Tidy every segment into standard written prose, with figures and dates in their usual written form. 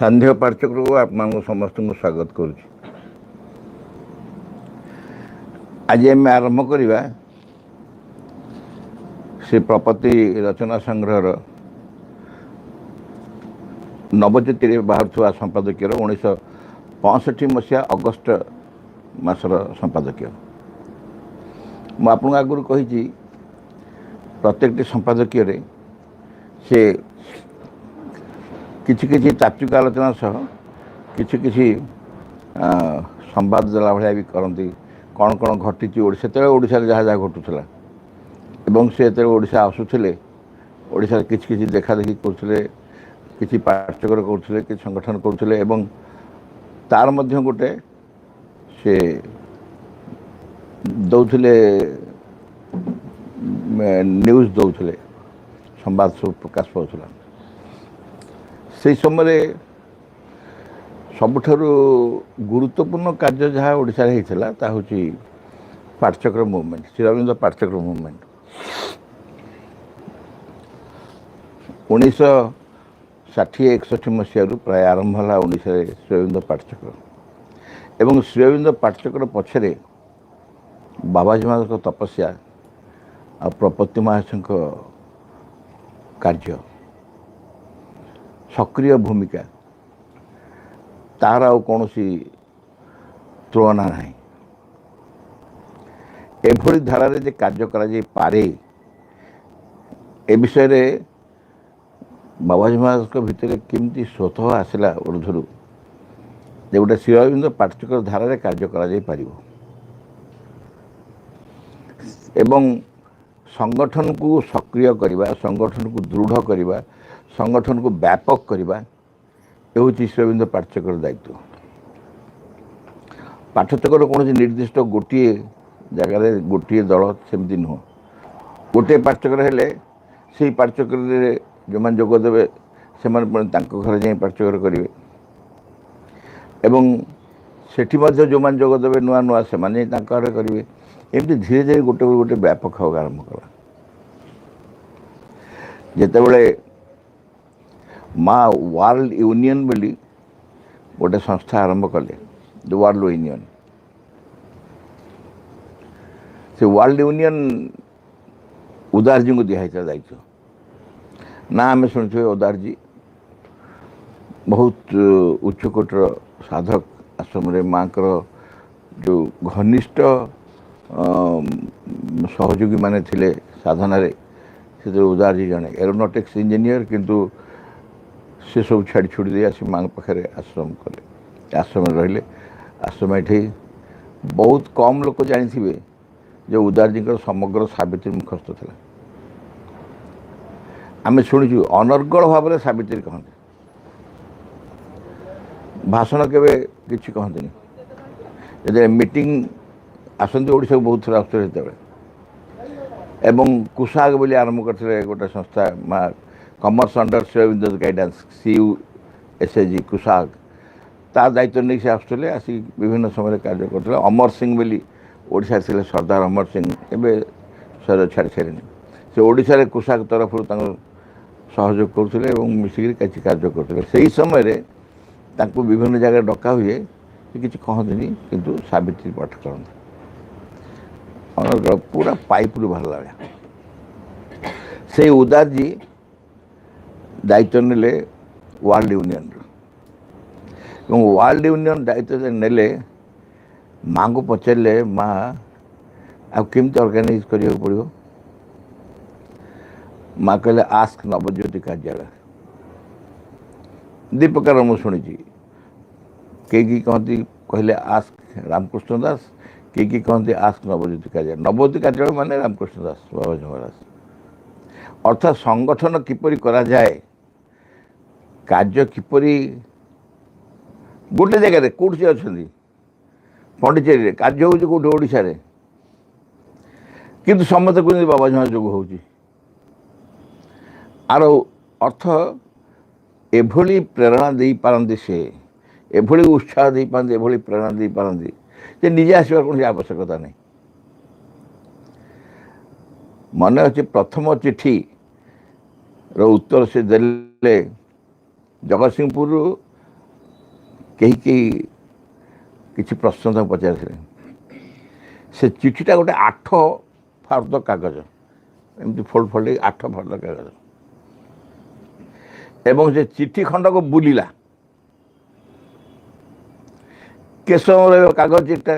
सान्ध्य पाठ्यक्रम आप समस्त स्वागत करुँ। आज आम आरंभ करवा श्री प्रपति रचना संग्रह नवज्योति बाहर संपादकीय 1965 मसीहा अगस्ट मासर संपादकीय। मुझे आगुरी कही प्रत्येक संपादकीय से किछि किछि तात्विक आलोचना सह किछि किछि संवाद देला भाया भी करती कौन कौन घटी से ओडिशा जहाँ जहाँ घटुला एवं से ओडिशा आसुले ओडिशा किछि किछि देखा देखी करते किछि पाठ्यक्रम करते कि संगठन करते एवं तार मध्य गोटे से दौले न्यूज दौले संवाद सब प्रकाश पाला से समय सबुठारु गुरुत्वपूर्ण कार्य जहाँ ओडिशा होता ता हूँ पाठ्यक्रम मूवमेंट श्री अरविंद पाठ्यक्रम मूवमेंट 1960-61 मसीह प्राय आरंभ है ओडिशा श्री अरविंद पाठ्यक्रम एवं श्री अरविंद पाठ्यक्रम पछरे बाबाजी महाराज तपस्या आ प्रपत्ति महाराज कार्य सक्रिय भूमिका तार कौन तुलना ना एभली धारा जे कार्य करा पारे ए विषय रे बाबाजी महाराज भितर केमती स्वतः आसला ऊर्धरू जे गोटे श्री अरविंद पाठ्यक्रम धारा कार्य करा एवं संगठन को सक्रिय करवा संगठन को दृढ़ करवा संगठन को व्यापक करवा ये श्री अरविंद पाठ्यक्रम दायित्व। पाठ्यक्रम कौन निर्दिष्ट गोटे जगार गोटे दल सेमती नुह गोटे पाठ्यक्रम हेले से पाठ्यक्रम जो मैंने जोगदेवे से घर जाए पाठ्यक्रम करेंगे एवं सेठी जो मैंने जोगदेवे नुआ नुआ से करेंगे एमती धीरे धीरे गोटे गोटे व्यापक होगा आरंभ कला जितेबले माँ वर्ल्ड यूनियन बोली गोटे संस्था आरंभ कले द वर्ल्ड यूनियन से वर्ल्ड यूनियन उदार जी को दिखाई दायित्व ना आम शुणुवे उदार जी बहुत उच्चकोटर साधक आश्रम माँ जो घनिष्ठ सहयोगी माने थिले साधन से उदार जी जड़े एरोनॉटिक्स इंजीनियर किंतु से सब छाड़ी छुड़ी दे आसी माँ पाखे आश्रम कले आश्रम रहिले आश्रम ये बहुत कम लोग जानी जो उदार जी समग्र सावित्री मुखस्थ था आम शुणुचु अनर्गल भाव में सावित्री कहते भाषण के किसी कहते जब मीटिंग आसती ओडिशा को बहुत थर आसते एवं कुशाग बोली आरंभ करते गोटे संस्था माँ commerce under Shri Aurobindo guidance CUSAG कुशाग ता दायित्व नहीं से आसुले आसी विभिन्न समय कार्य करते अमर सिंह बोली ओडिशा से सरदार अमर सिंह एवं शरीर छाड़ी सारे से ओडिशा कुशाग तरफ सहयोग करते मिसिक किसी कार्य करते से समय विभिन्न जगह डका हुए किसी कहते किंतु सावित्री पाठ करते पूरा पाइप रू बाहर लगा से उदार जी दायित्व नेले वर्ल्ड यूनियन वर्ल्ड यूनियन दायित्व नेले माँ को पचारे माँ आमती ऑर्गेनाइज करिया पड़ो माँ कहले आस्क नवज्योति कार्यालय दी प्रकार मुझे शुणी कई कहती कहले आस्क रामकृष्ण दास कई कहते आस्क नवज्योति कार्यालय नवज्योति कार्यालय माने रामकृष्ण दास बाबाजी महाराज अर्थात संगठन किपरि करा जाए कार्य किपरि गोटे जगह कौट से अच्छा पंडिचेरी कार्य हो कौटे ओडिशा किंतु समस्त कहते बाबाजी महाराज जोग हो आर अर्थ एभली प्रेरणा दे पारती से एभली उत्साह दे पारती एभली प्रेरणा दे पारती जे निजे आसबार कौन आवश्यकता नहीं मन अच्छे प्रथम चिठी उत्तर से देले जगतसिंहपुर कहीं किसी प्रश्न पचार से चिठीटा गोटे 8 फर्द कागज एमती फोल्ड फोल्ड 8 फर्द कागज एवं से चिठी खंड को बुलिला के समय कागज चिठा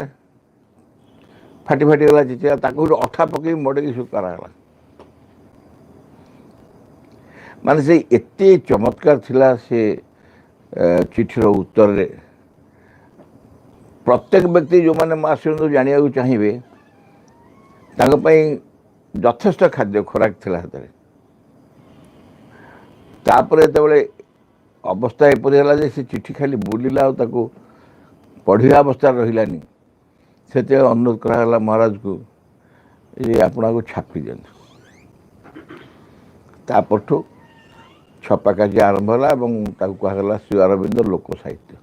फाटी फाटी गला चिठा ताको अठा पकई मड़े सुकारा माने से एते चमत्कार थिला से चिठीर उत्तर रे प्रत्येक व्यक्ति जो मैंने माँ जाना चाहिए यथेष्ट खाद्य खोराक थिला हाथ तापर जो अवस्था एपरी है से चिठी खाली बुलिला पढ़ा अवस्था रही से अनुरोध कराला महाराज को ये आपना को छापी दिखाठू छपा कार्य आरंभ है कहला श्री अरविंद लोक साहित्य।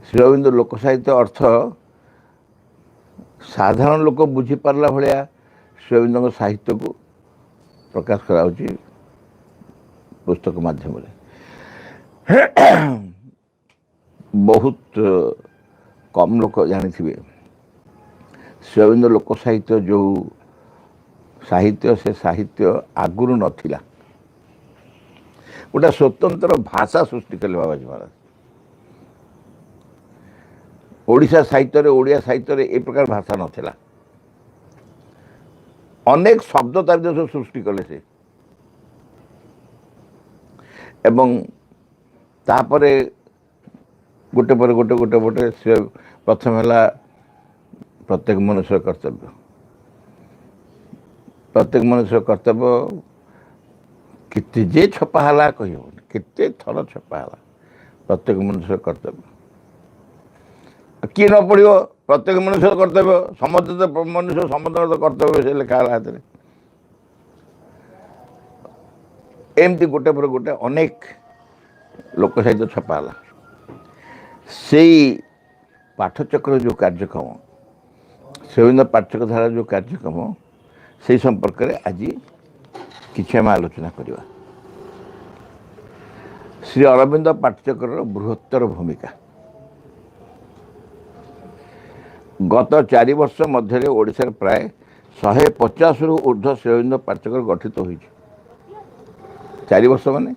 श्री अरविंद लोक साहित्य अर्थ साधारण लोक बुझीपारा भाया श्री अरविंद साहित्य को प्रकाश करा पुस्तक माध्यम बहुत कम लोक जानी श्री अरविंद लोक साहित्य जो साहित्य से साहित्य आगुरी नथिला गोटे स्वतंत्र भाषा सृष्टि कले बाबाजी महाराज ओडिशा साहित्य रे ओडिया साहित्य रे ए प्रकार भाषा नथिला अनेक शब्द तार सृष्टि कले से एवं तापरे गोटे पर गोटे गोटे गोटे से प्रथम है प्रत्येक मनुष्य कर्तव्य प्रत्येक मनुष्य कर्तव्य कितने जे छपा है कही केते थर छपा है प्रत्येक मनुष्य कर्तव्य किए न पड़ो प्रत्येक मनुष्य कर्तव्य समस्त तो मनुष्य समस्त तो कर्तव्य से लिखा हाथ में एमती गोटे पर गोटे अनेक लोक साहित्य छपा है से पाठचक्र जो कार्यक्रम से पाठ्यधारा जो कार्यक्रम से संपर्क में आज किसी आम आलोचना करवा श्री अरविंद पाठ्यचक्र बृहत्तर भूमिका गत 4 वर्ष मध्य ओडिशा प्राय 150 रु ऊर्ध्व श्री अरविंद पाठ्यचक्र गठित हो 4 वर्ष माने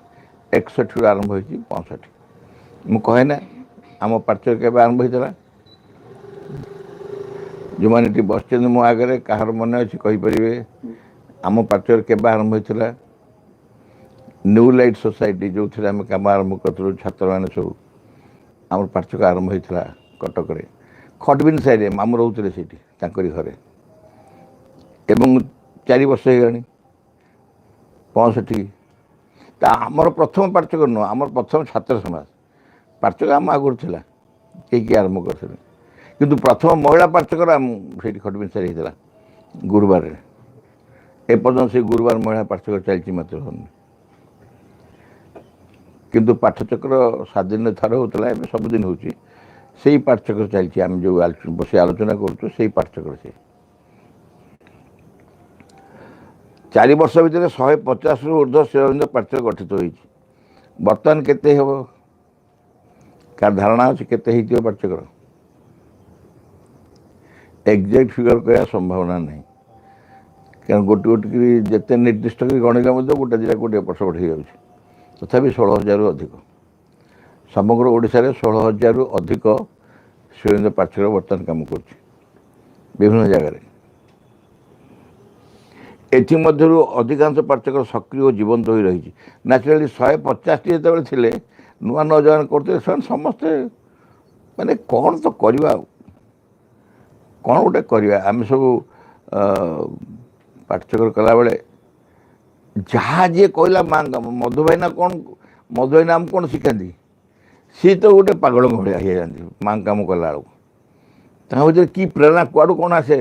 61 रु आरंभ हो 65 मु कहे ना आम पाठ्यचक्र के आरंभ होता जो मैंने बस मो आगे कहार मन अच्छी कहीपर आम पाठ्यचक्र के आरंभ होता न्यू लाइट सोसाइटी जो थे आम कम आरंभ करूँ छात्र मैंने सब आम पाठ्यचक्र आरंभ होता कटक खटबिन साइड मामू रोते से घरे एवं 4 वर्ष हो गला 65 आमर प्रथम पाठ्यचक्र नुह आमर प्रथम छात्र समाज पाठ्यचक्र आम आगुरी था किए आरंभ करते किंतु प्रथम महिला पाठ्यचक्र आम से खटबिन साइड होता गुरुवार एपर्तन से गुरुवार महिला पाठ्यचक्र चलती मात्र किंतु पाठचक्र 7 दिन थर होता है सबुदिन हो पाठचक्र चलती आम जो बस आलोचना कर पाठचक्र से 4 वर्ष भितर 150 रु ऊर्ध्व श्री अरविंद पाठचक्र गठित हो बर्तमान केते हम कार धारणा अच्छे केते पाठचक्र एक्जाक्ट फिगर कह संभावना नहीं क्या गोटे गोटे जिते निर्दिष्ट गणिला गोटे दिटा गोटे एपट सेपट हो तथापि 16,000 रु अधिक समग्र ओडिशा रे 16,000 रु अधिक श्री अरविंद पाठचक्र बर्तमान काम कर विभिन्न जगह एमध्य अधिकांश पाठचक्र सक्रिय और जीवंत हो रही नेचुराली 150 जो थे नुआ नौजवान करते समस्ते माने कौन तो करवा कौन गोटे करवा आम सब पाठचक्र कला बेले जहाँ जी कहला माँ मधुभाई ना कौन मधुभाई नाम कौन शिखाती सी तो गोटे पागल भाया हो जाती माँ कम कला भर कि प्रेरणा कुआड़ू कौन आसे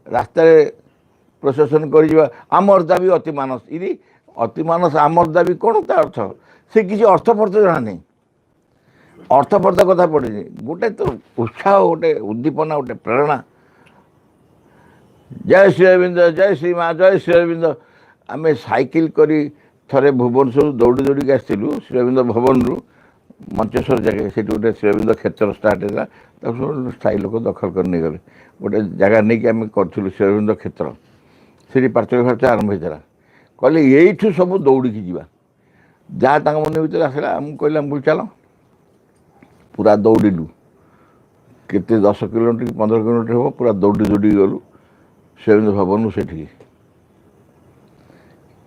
रास्ता प्रशासन कर आमर दाबी अति मानस इरी अति मानस आमर दाबी कौन ता अर्थ से किसी अर्थपर्थ जना नहीं अर्थपर्थ कथा पड़े गोटे तो उत्साह गोटे उद्दीपना गोटे प्रेरणा जय श्री अरविंद जय श्री माँ जय श्री अरविंद आम साइकिल करी थरे भुवनेश्वर दौड़ी दौड़ी आसलु श्री अरविंद भवन रु मंचेश्वर जगह से गोटे श्रीअरविंद क्षेत्र स्टार्ट है स्थायी लोक दखल कर नहीं गले गोटे जगह नहीं कि आम करूँ श्रीअरविंद क्षेत्र से पार्चल खर्च आरंभ होता कहले यू सब दौड़ी जावा जहाँ मन भर आसला आमको कहले आम चल पूरा दौड़ू केते 10 किलोमीटर कि 15 किलोमीटर हम पूरा दौड़ी दौड़ी गलु श्रीअरविंद भवन से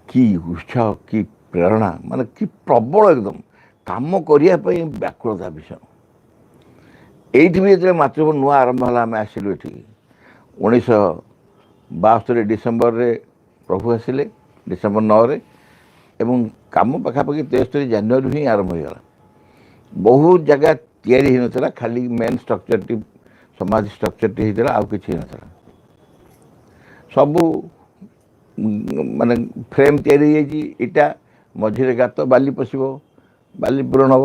कि उत्साह कि प्रेरणा माने कि प्रबल एकदम काम करने व्याकुलता भीषण ये भी जो मातृभूमि नुआ आरंभ है आम आसलु ये 1972 डिसेम्बर रे प्रभु आसिले डिसेम्बर 9 रे एवं काम पखापाखि 73 जानुरी ही आरंभ होगा बहुत जगह तैयारी होता खाली मेन स्ट्रक्चर टी समाज स्ट्रक्चर टी होता आउ कि नता सबू माने फ्रेम तैयारी इटा मझे गात बाली पशिब बाली पूरण हम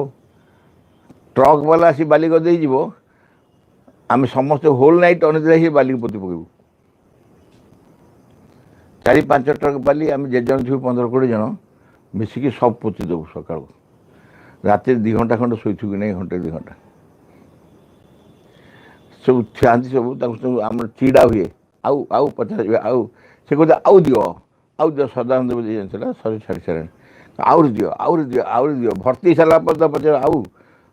ट्रक वाला आसी बाली गदे आम समस्त होल नाइट अनिद्रा ही बाली पोती पकेबू 4-5 ट्रक बाली आम जेजन थी 15-20 जन मिसिकी सब पोती देव सका रात 2 घंटा खंड शोथु कि नहीं घंटे 2 घंटा सब थाती सब आम चिड़ा हुए आउ आउ पचार आउ से कहते आउ दियो सदानंद बोली जानला सर छाड़ी सारे आउरी दियो भर्ती सारा तो पचार आउ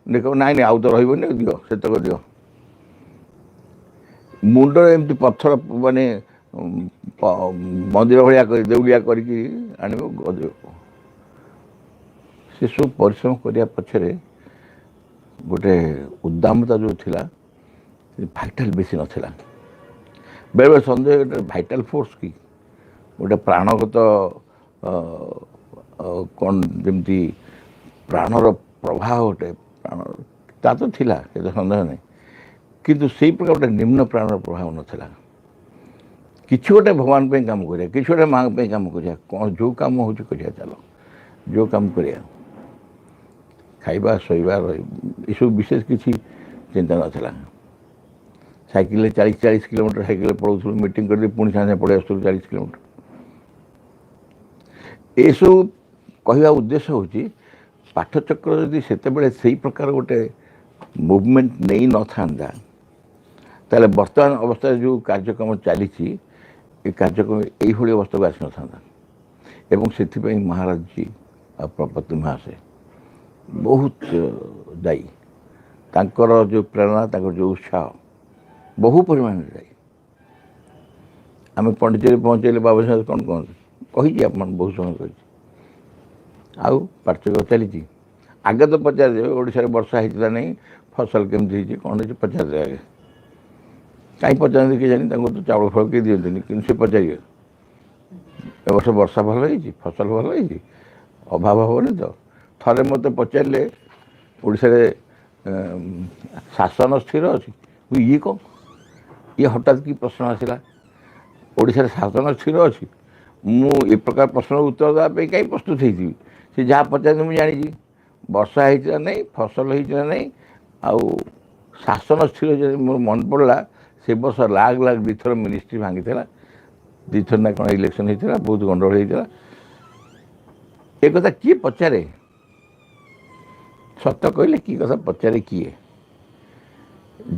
देख नाई आउ तो रही दियो से तक दियो मुंड एमती पत्थर माने मंदिर भाया देउलिया करके आने से सब परिश्रम करने पछरे गोटे उद्दामता जो थिला भाइटाल बेसी नथिला बेले बेले सन्देह गोटे भाइटाल फोर्स कि गोटे प्राणगत कौन जमती प्राणर प्रवाह गोटे प्राण ता तो थिला ये सन्देह नहीं किंतु से प्रकार गोटे निम्न प्राणर प्रभाव नाला कि गोटे भगवान पे काम करिया कि गोटे माँ पे काम करिया कौन जो काम हो करिया चलो जो काम करिया खाइबा शोइबा ये विशेष किसी चिंता नाला साइकिल 40 किलोमीटर साइकिल पढ़ू मीटिंग कर पुणी सागे पड़े आस 40 किलोमीटर ये सब कहवा उद्देश्य हूँ पाठचक्र जदि से प्रकार गोटे मुवमेंट नहीं न था ताले वर्तमान अवस्था जो कार्यक्रम चली कार्यक्रम यही अवस्था को आसी न था एवं से महाराज जी और प्रपति महाशय बहुत दायी तांकर जो प्रेरणा तांकर जो उत्साह बहु परिमाण दायी आम पंडिचेरी पहुँचे बाबा साहब कौन कहते कही आप बहुत समय कही आउ पार्थिव चली आगे तो पचार दे ओडिशा रे वर्षा होता नहीं फसल केमती कौन हो पचार दे आगे कहीं पचार कि जानी तो चावल फल किए दिखती कि से पचारे ए वर्ष वर्षा भल हो फसल भल हो अभाव हेनी तो थे मत पचारे ओडिशा रे शासन स्थिर अच्छी ये कौन ये हठात कि प्रश्न आसला ओडिशा रे शासन स्थिर अच्छी मु प्रकार प्रश्न उत्तर देवाई कहीं प्रस्तुत होती से जहाँ पचार मुझे जानी वर्षा होता नहीं फसल होता नहीं आउ शासन स्थिर मोर मन पड़ा से वर्ष लाख लाख 2 थर मिनिस्ट्री भांगी 2 थर ना कौन इलेक्शन होता बहुत गंडगोल होता एक कथा किए पचारे सत कहले कि कथा पचारे किए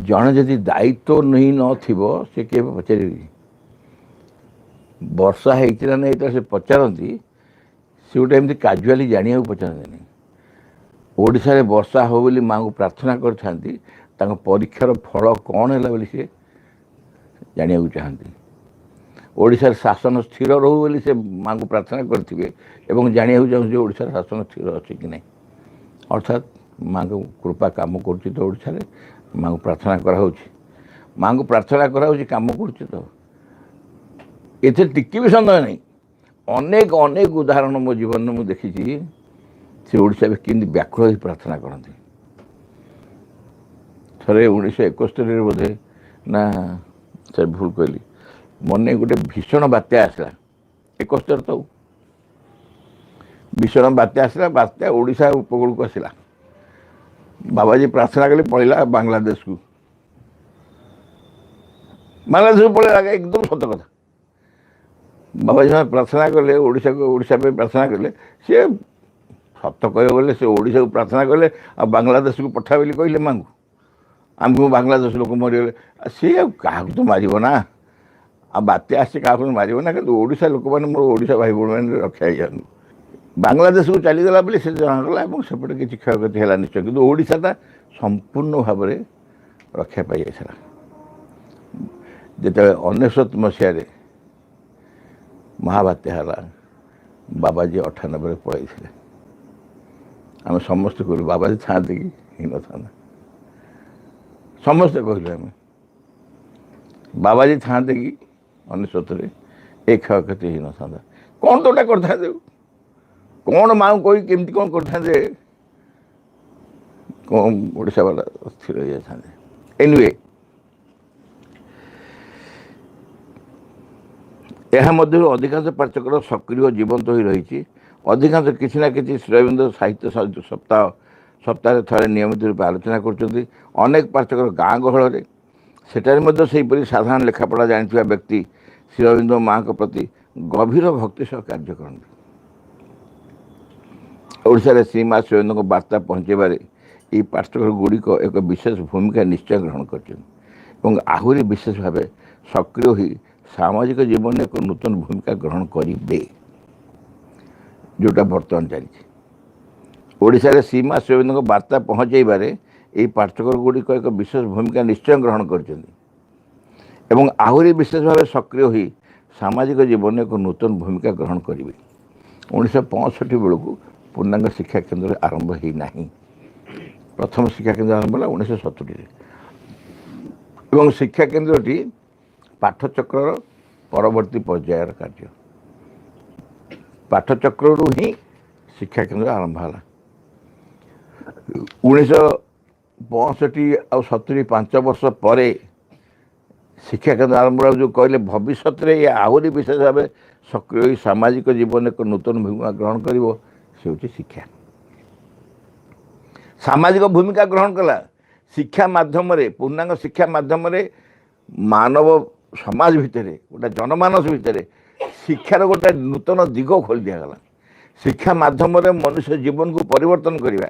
जड़े जदि दायित्व नहीं नथिबो से किए पचार वर्षा होता नहीं तो से पचारती से गोटे एमती काजुआली जाना पचारती नहीं ओडिशा रे वर्षा हो बोली माँ को प्रार्थना कर परीक्षार फल कौन है बोली सी जाना चाहती ओडिशा शासन स्थिर रहू बोली से माँ को प्रार्थना करेंगे एवं जाना चाहूँ ओडिशा शासन स्थिर अच्छे कि नहीं अर्थात माँ को कृपा काम कर तो ओडिशा रे माँ को प्रार्थना कराऊँ माँ को प्रार्थना कराऊँ काम कर तो ये टिके भी सन्देह नहीं अनेक अनेक उदाहरण मो जीवन में मुझे देखी से ओडिशा में केमती व्याकुल प्रार्थना करती थे 1971 बोधे ना सर भूल कहली मन गोटे भीषण बात्या आसला 71 तो भीषण बात्या आसला बात्या ओडिशा उपकूल को आसला बाबाजी प्रार्थना कले पड़ेगा बांग्लादेश को पड़ेगा एकदम सत कथा बाबाजी प्रार्थना कले ओडिशा को ओडिशा पे प्रार्थना कले सी ସତ କହିବାକୁ ଗଲେ ସେ ଓଡ଼ିଶାକୁ ପ୍ରାର୍ଥନା କଲେ ଆଉ ବାଂଲାଦେଶକୁ ପଠା ବୋଲି କହିଲେ ମାଙ୍କୁ ଆମକୁ ବାଂଲାଦେଶ ଲୋକ ମରିଗଲେ ସିଏ ଆଉ କାହାକୁ ତ ମାରିବ ନା ଆଉ ବାତ୍ୟା ଆସି କାହାକୁ ମାରିବ ନା କିନ୍ତୁ ଓଡ଼ିଶା ଲୋକମାନେ ମୋର ଓଡ଼ିଶା ଭାଇ ଭଉଣୀମାନେ ରକ୍ଷା ହେଇଯାଆନ୍ତୁ ବାଂଲାଦେଶକୁ ଚାଲିଗଲା ବୋଲି ସେ ଜଣାଗଲା ଏବଂ ସେପଟେ କିଛି କ୍ଷୟକ୍ଷତି ହେଲା ନିଶ୍ଚୟ କିନ୍ତୁ ଓଡ଼ିଶାଟା ସମ୍ପୂର୍ଣ୍ଣ ଭାବରେ ରକ୍ଷା ପାଇଯାଇଥିଲା ଯେତେବେଳେ 1999 ମସିହାରେ ମହାବାତ୍ୟା ହେଲା ବାବାଜୀ 98ରେ ପଳାଇଥିଲେ ଆମେ ସମସ୍ତେ କହିଲୁ ବାବାଜୀ ଥାଆନ୍ତେ କି ହେଇନଥାନ୍ତା ସମସ୍ତେ କହିଲୁ ଆମେ ବାବାଜୀ ଥାଆନ୍ତେ କି 99ରେ ଏ କ୍ଷୟକ୍ଷତି ହେଇନଥାନ୍ତା କ'ଣ ତୋଟା କରିଥାନ୍ତେ କ'ଣ ମାଆଙ୍କୁ କହି କେମିତି କ'ଣ କରିଥାନ୍ତେ କ'ଣ ଓଡ଼ିଶା ବାଲା ସ୍ଥିର ହେଇଯାଇଥାନ୍ତେ ଏନିୱେ ଏହା ମଧ୍ୟରୁ ଅଧିକାଂଶ ପାଚକର ସକ୍ରିୟ ଜୀବନ୍ତ ହୋଇ ରହିଛି ଅଧିକାଂଶ କିଛି ନା କିଛି ଶ୍ରୀଅରବିନ୍ଦ ସାହିତ୍ୟ ସପ୍ତାହରେ ଥରେ ନିୟମିତ ରୂପେ ଆଲୋଚନା କରୁଛନ୍ତି ଅନେକ ପାଚକର ଗାଁ ଗହଳରେ ସେଠାରେ ମଧ୍ୟ ସେହିପରି ସାଧାରଣ ଲେଖାପଢ଼ା ଜାଣିଥିବା ବ୍ୟକ୍ତି ଶ୍ରୀଅରବିନ୍ଦ ମାଆଙ୍କ ପ୍ରତି ଗଭୀର ଭକ୍ତି ସହ କାର୍ଯ୍ୟ କରନ୍ତି ଓଡ଼ିଶାରେ ଶ୍ରୀମା ଶ୍ରୀଅରବିନ୍ଦଙ୍କ ବାର୍ତ୍ତା ପହଞ୍ଚାଇବାରେ ଏହି ପାଠକ ଗୁଡ଼ିକ ଏକ ବିଶେଷ ଭୂମିକା ନିଶ୍ଚୟ ଗ୍ରହଣ କରିଛନ୍ତି ଏବଂ ଆହୁରି ବିଶେଷ ଭାବେ ସକ୍ରିୟ ହୋଇ ସାମାଜିକ ଜୀବନରେ ଏକ ନୂତନ ଭୂମିକା ଗ୍ରହଣ କରିବେ ଯେଉଁଟା ବର୍ତ୍ତମାନ ଚାଲିଛି ଓଡ଼ିଶାରେ ଶ୍ରୀମା ଶ୍ରୀଅରବିନ୍ଦଙ୍କ ବାର୍ତ୍ତା ପହଞ୍ଚାଇବାରେ ଏହି ପାଠକ ଗୁଡ଼ିକ ଏକ ବିଶେଷ ଭୂମିକା ନିଶ୍ଚୟ ଗ୍ରହଣ କରିଛନ୍ତି ଏବଂ ଆହୁରି ବିଶେଷ ଭାବେ ସକ୍ରିୟ ହୋଇ ସାମାଜିକ ଜୀବନରେ ଏକ ନୂତନ ଭୂମିକା ଗ୍ରହଣ କରିବେ 1965 ବେଳକୁ ପୂର୍ଣ୍ଣାଙ୍ଗ ଶିକ୍ଷା କେନ୍ଦ୍ର ଆରମ୍ଭ ହୋଇନାହିଁ ପ୍ରଥମ ଶିକ୍ଷା କେନ୍ଦ୍ର ଆରମ୍ଭ ହେଲା 1970ରେ ଏବଂ ଶିକ୍ଷା କେନ୍ଦ୍ରଟି ପାଠଚକ୍ରର ପରବର୍ତ୍ତୀ ପର୍ଯ୍ୟାୟର କାର୍ଯ୍ୟ ପାଠଚକ୍ରରୁ ହିଁ ଶିକ୍ଷା କେନ୍ଦ୍ର ଆରମ୍ଭ ହେଲା 1965 ଆଉ 70 5 ବର୍ଷ ପରେ ଶିକ୍ଷା କେନ୍ଦ୍ର ଆରମ୍ଭ ହେଲା ଯେଉଁ କହିଲେ ଭବିଷ୍ୟତରେ ଏ ଆହୁରି ବିଶେଷ ଭାବେ ସକ୍ରିୟ ହୋଇ ସାମାଜିକ ଜୀବନରେ ଏକ ନୂତନ ଭୂମିକା ଗ୍ରହଣ କରିବ ସେ ହେଉଛି ଶିକ୍ଷା ସାମାଜିକ ଭୂମିକା ଗ୍ରହଣ କଲା ଶିକ୍ଷା ମାଧ୍ୟମରେ ପୂର୍ଣ୍ଣାଙ୍ଗ ଶିକ୍ଷା ମାଧ୍ୟମରେ ମାନବ ସମାଜ ଭିତରେ ଗୋଟେ ଜନମାନସ ଭିତରେ ଶିକ୍ଷାର ଗୋଟେ ନୂତନ ଦିଗ ଖୋଲି ଦିଆଗଲା ଶିକ୍ଷା ମାଧ୍ୟମରେ ମନୁଷ୍ୟ ଜୀବନକୁ ପରିବର୍ତ୍ତନ କରିବା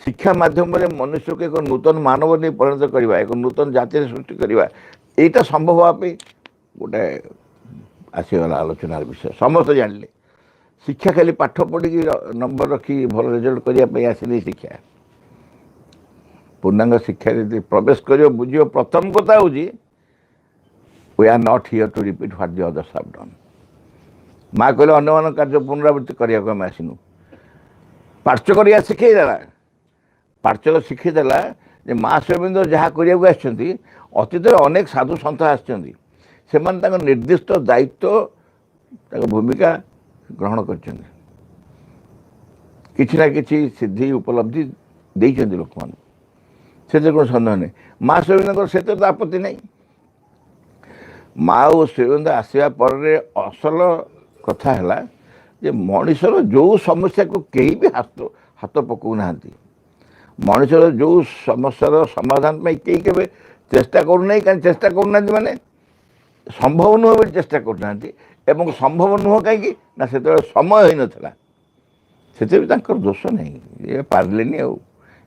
ଶିକ୍ଷା ମାଧ୍ୟମରେ ମନୁଷ୍ୟକୁ ଏକ ନୂତନ ମାନବ ନେଇ ପରିଣତ କରିବା ଏକ ନୂତନ ଜାତିରେ ସୃଷ୍ଟି କରିବା ଏଇଟା ସମ୍ଭବ ହେବା ପାଇଁ ଗୋଟେ ଆସିଗଲା ଆଲୋଚନାର ବିଷୟ ସମସ୍ତେ ଜାଣିଲେ ଶିକ୍ଷା ଖାଲି ପାଠ ପଢ଼ିକି ନମ୍ବର ରଖି ଭଲ ରେଜଲ୍ଟ କରିବା ପାଇଁ ଆସିନି ଶିକ୍ଷା ପୂର୍ଣ୍ଣାଙ୍ଗ ଶିକ୍ଷାରେ ଯଦି ପ୍ରବେଶ କରିବ ବୁଝିବ ପ୍ରଥମ କଥା ହେଉଛି we are not here to repeat what the others have done ମା କହିଲେ ଅନ୍ୟମାନଙ୍କ କାର୍ଯ୍ୟ ପୁନରାବୃତ୍ତି କରିବାକୁ ଆମେ ଆସିନୁ ପାର୍ଚ୍ଚ କରିବା ଶିଖେଇଦେଲା ପାର୍ଚ୍ଚକ ଶିଖେଇଦେଲା ଯେ ମା ଶ୍ରୀଅରବିନ୍ଦ ଯାହା କରିବାକୁ ଆସିଛନ୍ତି ଅତୀତରେ ଅନେକ ସାଧୁ ସନ୍ଥ ଆସିଛନ୍ତି ସେମାନେ ତାଙ୍କ ନିର୍ଦ୍ଦିଷ୍ଟ ଦାୟିତ୍ୱ ତାଙ୍କ ଭୂମିକା ଗ୍ରହଣ କରିଛନ୍ତି କିଛି ନା କିଛି ସିଦ୍ଧି ଉପଲବ୍ଧି ଦେଇଛନ୍ତି ଲୋକମାନଙ୍କୁ ସେଥିରେ କ'ଣ ସନ୍ଦେହ ନାହିଁ ମା ଶ୍ରୀଅରବିନ୍ଦଙ୍କର ସେଥିରେ ତ ଆପତ୍ତି ନାହିଁ ମା ଓ ଶ୍ରୀଅରବିନ୍ଦ ଆସିବା ପରେ ଅସଲ କଥା ହେଲା ଯେ ମଣିଷର ଯେଉଁ ସମସ୍ୟାକୁ କେହି ବି ହାତ ପକାଉନାହାନ୍ତି ମଣିଷର ଯେଉଁ ସମସ୍ୟାର ସମାଧାନ ପାଇଁ କେହି କେବେ ଚେଷ୍ଟା କରୁନାହିଁ କାହିଁକି ଚେଷ୍ଟା କରୁନାହାନ୍ତି ମାନେ ସମ୍ଭବ ନୁହେଁ ବୋଲି ଚେଷ୍ଟା କରୁନାହାନ୍ତି ଏବଂ ସମ୍ଭବ ନୁହଁ କାହିଁକି ନା ସେତେବେଳେ ସମୟ ହୋଇନଥିଲା ସେଥିରେ ବି ତାଙ୍କର ଦୋଷ ନାହିଁ ଇଏ ପାରିଲେନି ଆଉ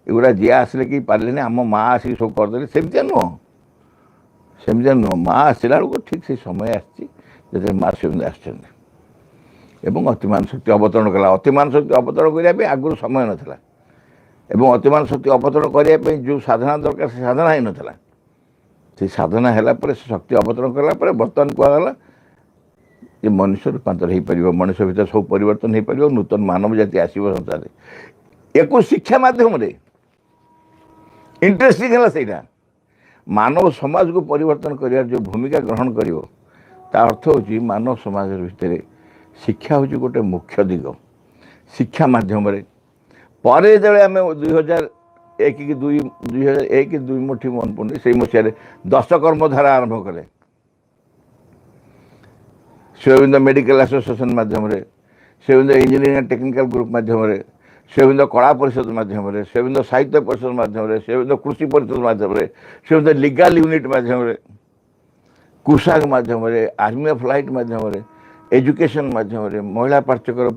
ଏଗୁଡ଼ା ଯିଏ ଆସିଲେ କେହି ପାରିଲେନି ଆମ ମା ଆସିକି ସବୁ କରିଦେଲେ ସେମିତିଆ ନୁହଁ ମା ଆସିଲା ବେଳକୁ ଠିକ୍ ସେଇ ସମୟ ଆସିଛି ଯେତେବେଳେ ମା ଶ୍ରୀଅରବିନ୍ଦ ଆସିଛନ୍ତି ଏବଂ ଅତିମାନ ଶକ୍ତି ଅବତରଣ କଲା ଅତିମାନ ଶକ୍ତି ଅବତରଣ କରିବା ପାଇଁ ଆଗରୁ ସମୟ ନଥିଲା ଏବଂ ଅତିମାନ ଶକ୍ତି ଅବତରଣ କରିବା ପାଇଁ ଯେଉଁ ସାଧନା ଦରକାର ସେ ସାଧନା ହେଇନଥିଲା ସେ ସାଧନା ହେଲା ପରେ ସେ ଶକ୍ତି ଅବତରଣ କଲା ପରେ ବର୍ତ୍ତମାନ କୁହାଗଲା ଯେ ମନୁଷ୍ୟ ରୂପାନ୍ତର ହେଇପାରିବ ମଣିଷ ଭିତରେ ସବୁ ପରିବର୍ତ୍ତନ ହେଇପାରିବ ନୂତନ ମାନବ ଜାତି ଆସିବ ସଂସାରରେ ୟାକୁ ଶିକ୍ଷା ମାଧ୍ୟମରେ ଇଣ୍ଟରେଷ୍ଟିଂ ହେଲା ସେଇଟା ମାନବ ସମାଜକୁ ପରିବର୍ତ୍ତନ କରିବାର ଯେଉଁ ଭୂମିକା ଗ୍ରହଣ କରିବ ତା ଅର୍ଥ ହେଉଛି ମାନବ ସମାଜ ଭିତରେ ଶିକ୍ଷା ହେଉଛି ଗୋଟେ ମୁଖ୍ୟ ଦିଗ ଶିକ୍ଷା ମାଧ୍ୟମରେ ପରେ ଯେତେବେଳେ ଆମେ 2001 ମୁଠି ମନେ ପଡ଼ୁନି ସେଇ ମସିହାରେ 10 କର୍ମଧାରା ଆରମ୍ଭ କଲେ ଶ୍ରୀଅରବିନ୍ଦ ମେଡ଼ିକାଲ ଆସୋସିଏସନ୍ ମାଧ୍ୟମରେ Sri Aurobindo engineering and technical group ମାଧ୍ୟମରେ ଶ୍ରୀଅରବିନ୍ଦ କଳା ପରିଷଦ ମାଧ୍ୟମରେ ଶ୍ରୀଅରବିନ୍ଦ ସାହିତ୍ୟ ପରିଷଦ ମାଧ୍ୟମରେ ଶ୍ରୀଅରବିନ୍ଦ କୃଷି ପରିଷଦ ମାଧ୍ୟମରେ ଶ୍ରୀଅରବିନ୍ଦ ଲିଗାଲ ୟୁନିଟ୍ ମାଧ୍ୟମରେ କୁଶାଗ ମାଧ୍ୟମରେ ଆର୍ମି ଅଫ୍ ଲାଇଟ୍ ମାଧ୍ୟମରେ ଏଜୁକେସନ୍ ମାଧ୍ୟମରେ ମହିଳା ପାଠ୍ୟକ୍ରମ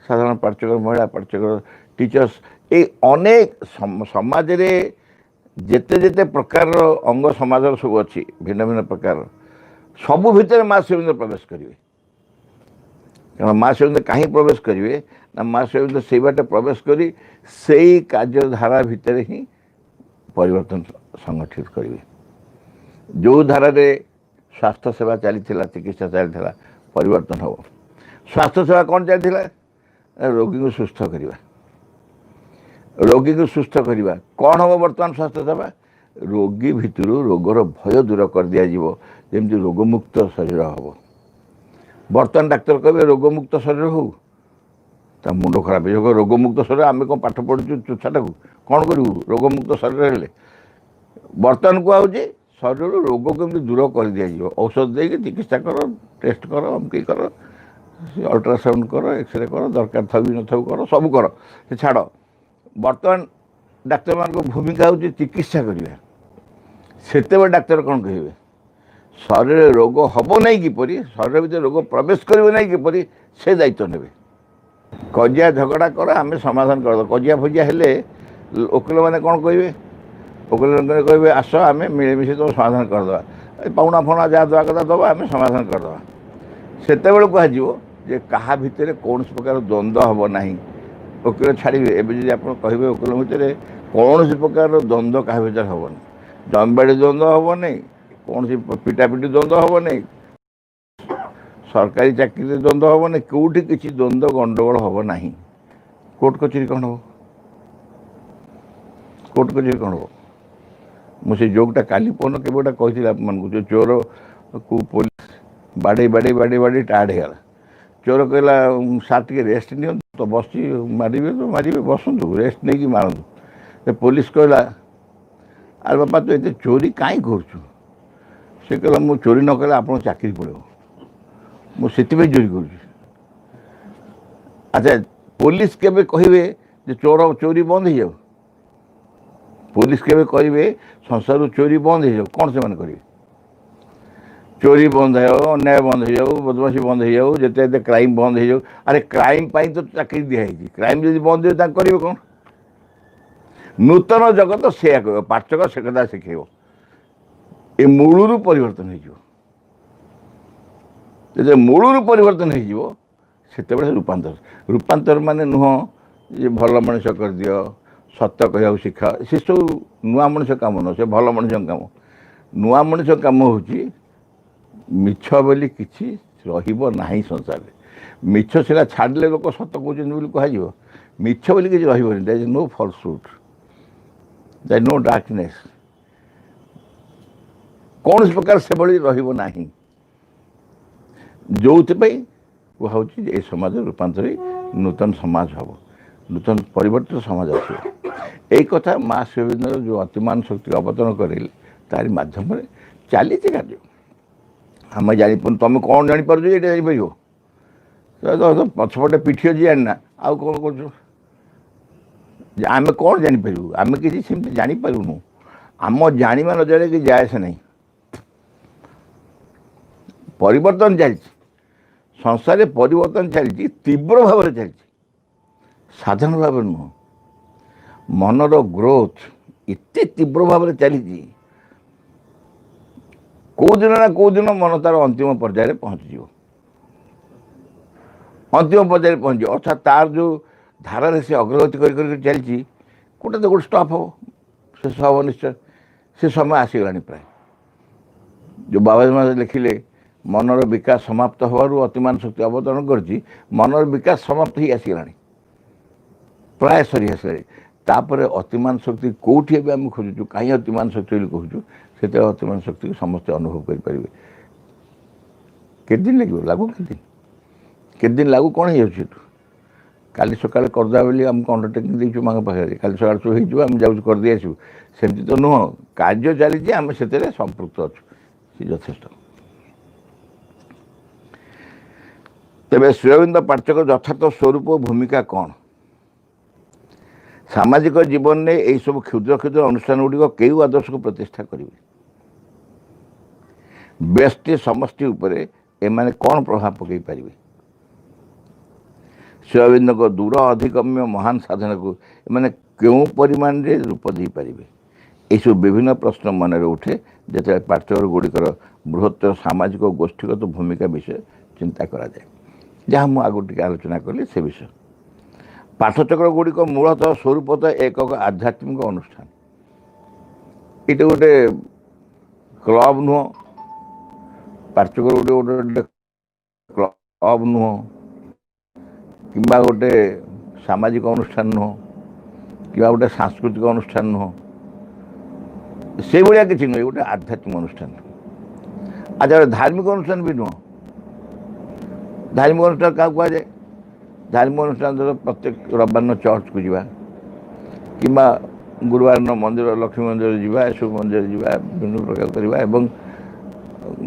साधारण पार्चक महिला पार्चक टीचर्स ये अनेक समाज रे जेते जेते प्रकार अंग समाज सब अच्छी भिन्न भिन्न प्रकार सबू भितर माँ शिवेन्द्र प्रवेश करेंगे कारण माँ शिवेन्द्र कहीं प्रवेश करेंगे ना माँ शिवेन्द्र से बाटे प्रवेश करी से कार्यधारा भितर ही परिवर्तन संगठित करेंगे जो धारा रे स्वास्थ्य सेवा चली चिकित्सा चली परिवर्तन हम स्वास्थ्य सेवा कौन चली रोगी को सुस्थ करवा रोगी को सुस्थ करवा कौन हम बर्तमान स्वास्थ्य सेवा रोगी भितर रोगर भय दूर कर दिज्व जमी रोगमुक्त शरीर हम बर्तमान डाक्तर कहे रोगमुक्त शरीर हो ता मुंड खराब हो रोगमुक्त शरीर आम कौन पाठ पढ़ु छाटा को कौन करूँ रोगमुक्त शरीर हेले बर्तमान कहुचे शरीर रोग केमती दूर कर दिज्व औषध देके चिकित्सा कर टेस्ट कर अमकी कर अल्ट्रासाउंड कर एक्सरे कर दरकार थी न थू कर सब कर से छाड़ बर्तमान डाक्तर मान भूमिका हूँ चिकित्सा करवा से डाक्तर कौन कहे शरीर रोग हम नहीं किपरि शरीर भीतर रोग प्रवेश कर नहीं किपरि से दायित्व ने कजिया झगड़ा कर आम समाधान कर कजिया फजिया हेले वकिल मैंने कौन कहे वकिल मैंने कहे आस आम मिलमिशी तुम समाधान करदे पाउना फाउना जहाँ दवा कथा दबा आम समाधान करदे से कह क्या भितर कौन प्रकार द्वंद्व हम ना वकिल छाड़े एवं जी आप कहे वकिल भितर कौन प्रकार द्वंद्व क्या भर हेनी जमीबाड़ी द्वंद्व हम नहीं कौन पिटापिटी द्वंद्व हम नहीं सरकारी चाकरी द्वंद्व हम नहीं कौटी किसी द्वंद्व गंडगोल हम ना कोर्ट कचेरी कौन हम कोर्ट कचेरी कौन हम मुझे जोकटा काली पन के गोटा कही आप चोर को पुलिस बाड़े बाड़े बाड़े बाड़े टायर्ड होगा चोर कहला सार टे रेस्ट नि तो बस मारे तो मारे बसतु रेस्ट नहीं कि मारतु पुलिस कहला अरे बापा तू ये चोरी कहीं कर से कहला मु चोरी न कले आप चाकरी पड़ो मुझे चोरी कर अच्छा पुलिस केबे कहे चोर चोरी बंद हो जाओ पुलिस केबे कहे संसार चोरी बंद हो जाओ कौन से करेंगे चोरी बंद हो अन्याय बंद हो जाओ बदमाशी बंद हो जाओ जिते क्राइम बंद हो जाओ अरे क्राइम तो चाकरी दिखाई क्राइम जब बंद हो करेंगे कौन नूतन जगत से कह पाठक से कथा शिखेब ये मूलू परिवर्तन हो मूलू परिवर्तन हो रूपांतर रूपांतर माने नुह ये भल मनीष कर दियो सत्य कह शिखा से सब नुआ मनीष कम नुह से भल मनीष कम नुआ मनीष कम हूँ मिछ बोली किसी रहा संसार मिछ सीधा छाड़े लोक सत कहते कह मिछ बोली किसी रही that is no falsehood that no darkness कौन प्रकार से भाई रहा जो कहूँ ये समाज रूपांतरी नूतन समाज हम नूतन परिवर्तित समाज आस यही कथा माँ शिवेन्द्र जो अतिमान शक्ति अवतरण करे तारी मध्यम चली कार्य आम जापर तुम कौन जापर ये जापर पछपटे पिठी अच्छी जाना आउ कौन कर आम कौन जापर आम किसी सेमती जापरूनु आम जाना न जाने कि जाए से नहीं परिवर्तन चली संसार परिवर्तन चली तीव्र भाव में चली साधारण भाव नुह मनर ग्रोथ इतने तीव्र भाव में चली कौ दिन ना कौ दिन मन तार अंतिम पर्यायर पहुँच अंतिम पर्यायर पहुँच अर्थात तार जो धारा से अग्रगति कर चलती गोटे तो गोटे स्टॉप हम शेष हम निश्चय से समय आसीगला प्राय जो बाबा लिखिले मनर विकास समाप्त हबार अतिमान शक्ति अवतरण कर मनर विकास समाप्त ही आसीगला प्राय सरी आसपर अतिमान शक्ति कौटी आम खोजुँ कहीं अतिमान शक्ति कहूँ से अतिमान शक्ति को समस्ते अनुभव करेंगे केदिन लगे लागू केदिन लागू कौन हो काली सकाल करदा बोली आमको अंडरटेकिंग देचु मांग पाखे काली सकाल सब हो जाऊँ करदे आसू सेमती तो नुह कार्य चली आम से संपृक्त अच्छु यथेष्ट तेरे शिवेन्द्र पाठक यथार्थ स्वरूप भूमिका कौन सामाजिक जीवन में यही सब क्षुद्र क्षुद्र अनुष्ठान गुड़िक केउ आदर्श को प्रतिष्ठा करेंगे व्यष्टि समष्टि उपरे एमाने कौन प्रभाव पकई पारे श्री अरविंद को दूर अधिगम्य महान साधना को मैंने क्यों परिमाण रे रूप दे पारिबे यू विभिन्न प्रश्न मन में उठे जो पाठ्यक्रम गुड़िकर बृहत्तर सामाजिक और गोष्ठीगत भूमिका विषय चिंता करा जाए जहाँ मुझे आगु टे आलोचना कली से विषय पाठचक्र गुड़िक मूलतः स्वरूपतः एक आध्यात्मिक अनुष्ठान ये गोटे क्लब नुह पाठचक्र गोटे गोटे क्लब नुह कि गोटे सामाजिक अनुष्ठान नुह कि गोटे सांस्कृतिक अनुष्ठान नुह से भाया किसी नुह गोटे आध्यात्मिक अनुष्ठान अच्छा धार्मिक अनुष्ठान भी नुह धार्मिक अनुष्ठान क्या कहुए धार्मिक अनुष्ठान तो प्रत्येक रविवार चर्च को जावा कि गुरुवार मंदिर लक्ष्मी मंदिर जावा यशु मंदिर जावा विभिन्न प्रकार करवा एवं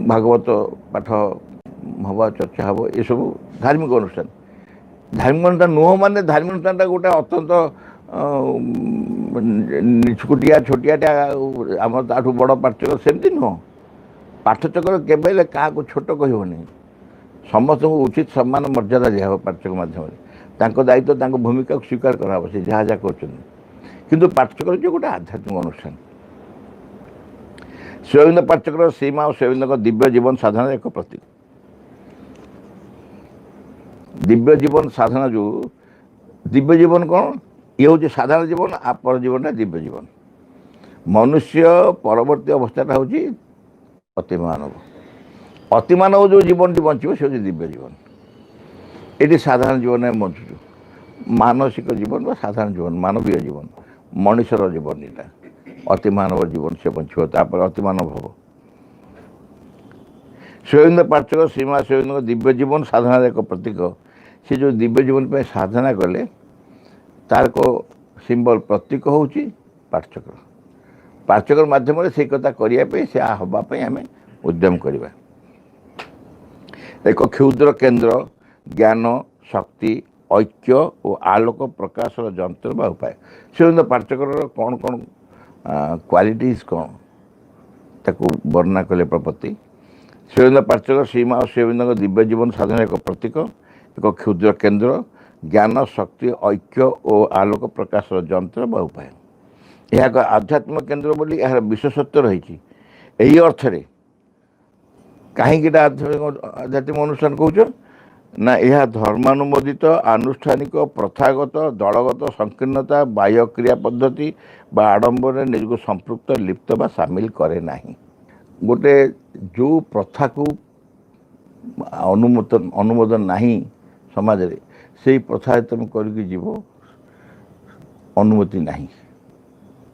भागवत पाठ हम चर्चा हम ये सब धार्मिक अनुष्ठान नुह मान धार्मिक अनुष्ठान गोटे अत्यंत निछुकुटिया छोटियाटा आम ताठू बड़ पाठचक्र सेमती नुह पाठचक्र केवल क्या छोट कहनी समस्त को उचित सम्मान मर्यादा दिहब पाठचक्र माध्यम दायित्व भूमिका को स्वीकार कराब से जहाँ जहाँ कर किंतु पाठचक्र जो गोटे आध्यात्मिक अनुष्ठान श्री अरविंद पाठचक्र सीमा और श्री अरविंद दिव्य जीवन साधना एक प्रतीक दिव्य जीवन साधना जो दिव्य जीवन कौन ये हूँ साधारण जीवन आपर जीवन दिव्य जीवन मनुष्य परवर्ती अवस्था हूँ अति मानव जो जीवन टी बंचो से दिव्य जीवन ये साधारण जीवन में बंचुचु मानसिक जीवन व साधारण जीवन मानवीय जीवन मनुष्यर जीवन यहाँ अति मानव जीवन से बंचो तापर अति मानव हम श्री अरविंद पाठचक्र श्रीमा श्री अरविंद दिव्य जीवन साधना एक प्रतीक से जो दिव्य जीवन पे साधना कले तार को सिंबल प्रतीक हूँ पाठचक्र पाठचक्र माध्यम से कथा करने से हाँपाई आम उद्यम करवा एक क्षुद्र केन्द्र ज्ञान शक्ति ऐक्य और आलोक प्रकाश जंत्र बा उपाय श्री अरविंद पाठचक्र कौन कौन क्वालिटीज कौन ताको वर्णना कले प्रपत्ति श्री अरविंद पाठचक्र सीमा और श्री अरविंद दिव्य जीवन साधना एक प्रतीक एक क्षुद्र केन्द्र ज्ञान शक्ति ऐक्य और आलोक प्रकाश जंत्र बा उपाय यह एक आध्यात्मिक केन्द्र बोली यार विशेषत्व रही यही अर्थ रे कहीं आध्यात्मिक अनुष्ठान कौच ना यह धर्मानुमोदित आनुष्ठानिक प्रथागत दलगत संकीर्णता बाह्य क्रिया पद्धति बा आडंबर निज को संपृक्त लिप्त बा सामिल करे नहीं गोटे जो प्रथा को अनुमोदन नहीं समाज रे से प्रथा तुम करके जीव अनुमति नहीं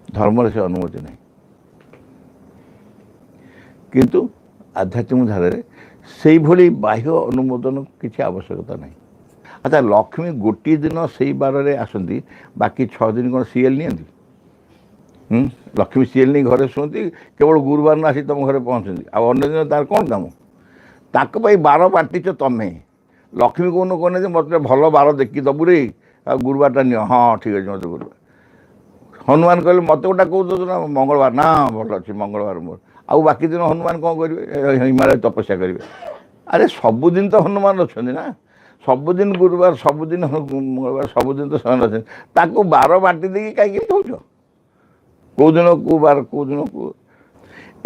धर्म से अनुमति नहीं किंतु आध्यात्मिक धारा से भली बाह्य अनुमोदन किसी आवश्यकता नहीं अच्छा लक्ष्मी गोटे दिन से बार में आसती बाकी 6 दिन कौन सीएल नि लक्ष्मी सीएल नहीं घरे शुंती केवल गुरुवार न आसी तुम घरे पहुँचती अन्य दिन तार कौन काम ताकि बार बाटिच तमें लक्ष्मी कौन कहने मत भल बार देखी दबु रे गुरुवार नि हाँ ठीक अच्छे मत गुरुवार हनुमान कहले मत गोटा कौन ना मंगलवार ना भल अच्छे मंगलवार मोर आउ बाकी दिन हनुमान कौन करेंगे हिमालय तपस्या करेंगे अरे सबुदिन तो हनुमान अच्छा ना सबुदिन गुरुवार सबुदिन मंगलवार सबुदिन तो ସେମାନେ ଅଛନ୍ତି ତାକୁ ବାର ବାଣ୍ଟି ଦେଇକି କାହିଁକି କହୁଛ କେଉଁ ଦିନ କେଉଁ ବାର କେଉଁ ଦିନ କେଉଁ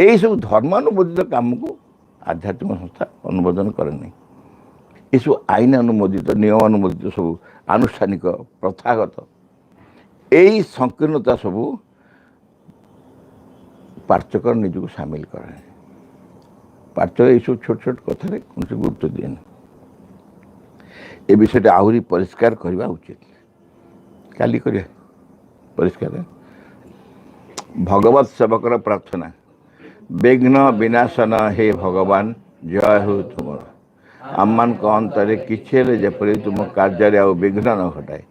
ଏଇସବୁ ଧର୍ମାନୁମୋଦିତ କାମକୁ ଆଧ୍ୟାତ୍ମିକ ସଂସ୍ଥା ଅନୁମୋଦନ କରେ ନାହିଁ। ଏସବୁ ଆଇନ ଅନୁମୋଦିତ ନିୟମ ଅନୁମୋଦିତ ସବୁ ଆନୁଷ୍ଠାନିକ ପ୍ରଥାଗତ ଏଇ ସଂକୀର୍ଣ୍ଣତା ସବୁ ପାଠଚକ୍ର ନିଜକୁ ସାମିଲ କରେ। ପାଠଚକ୍ର ଏଇସବୁ ଛୋଟ ଛୋଟ କଥାରେ କୌଣସି ଗୁରୁତ୍ୱ ଦିଏନି। ए विषय आहरी परिष्कार करवा उचित काली करिया परिष्कार भगवत सेवकर प्रार्थना विघ्न विनाशन हे भगवान जय हो तुम आममान अंतरे किसी जपरी तुम कार्य आ विघ्न न घटाए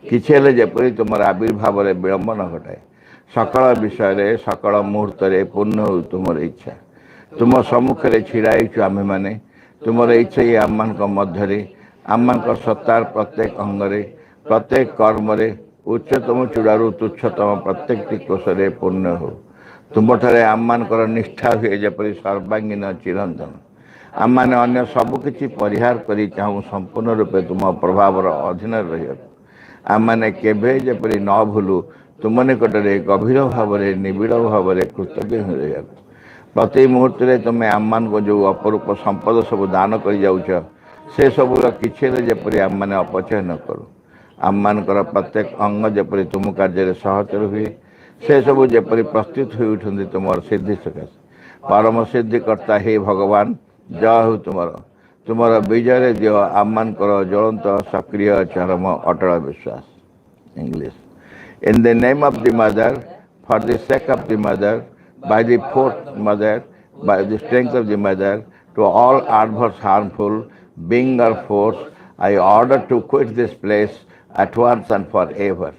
किसी जपरी तुम आविर्भाव विलंब न घटाए सकल विषय सकल मुहूर्त पूर्ण हो तुम इच्छा तुम सम्मुखें छिड़ाईचु आमे माने तुम इच्छा ये आममान मध्य आम सत्तार प्रत्येक अंगरे प्रत्येक कर्मरे उच्चतम चूड़ारू तुच्छतम प्रत्येक कोशरे पूर्ण हो तुम ठारे आम निष्ठा हुए जपरी सर्वांगीन चिरंतन आमने अन्य सबकि परिहार कर चाहूँ संपूर्ण रूपे तुम प्रभावर अधीन रहा आमने केवे जेपरी न भूलु तुम निकटरे गभीर भाव में निबिड़ भाव में कृतज्ञ रहा प्रति मुहूर्त तुम्हें आम मान को जो अपरूप संपद सब दान कर जाऊच से सबूर किसी जपरी आम मैंने अपचय न करूँ आम मानकर प्रत्येक अंग जपरी तुम कार्य सहचर हुए से सबू जपरी प्रस्तुत हो उठती तुम सिद्धि सकाश परम सिद्धिकर्ता हे भगवान जय हो तुम विजय दियो आम मानकर ज्वलंत सक्रिय चरम अटल विश्वास English in the name of the mother for the sake of the mother by the fourth mother, by the strength of the mother, to all adverse, harmful being or force, I order to quit this place at once and forever.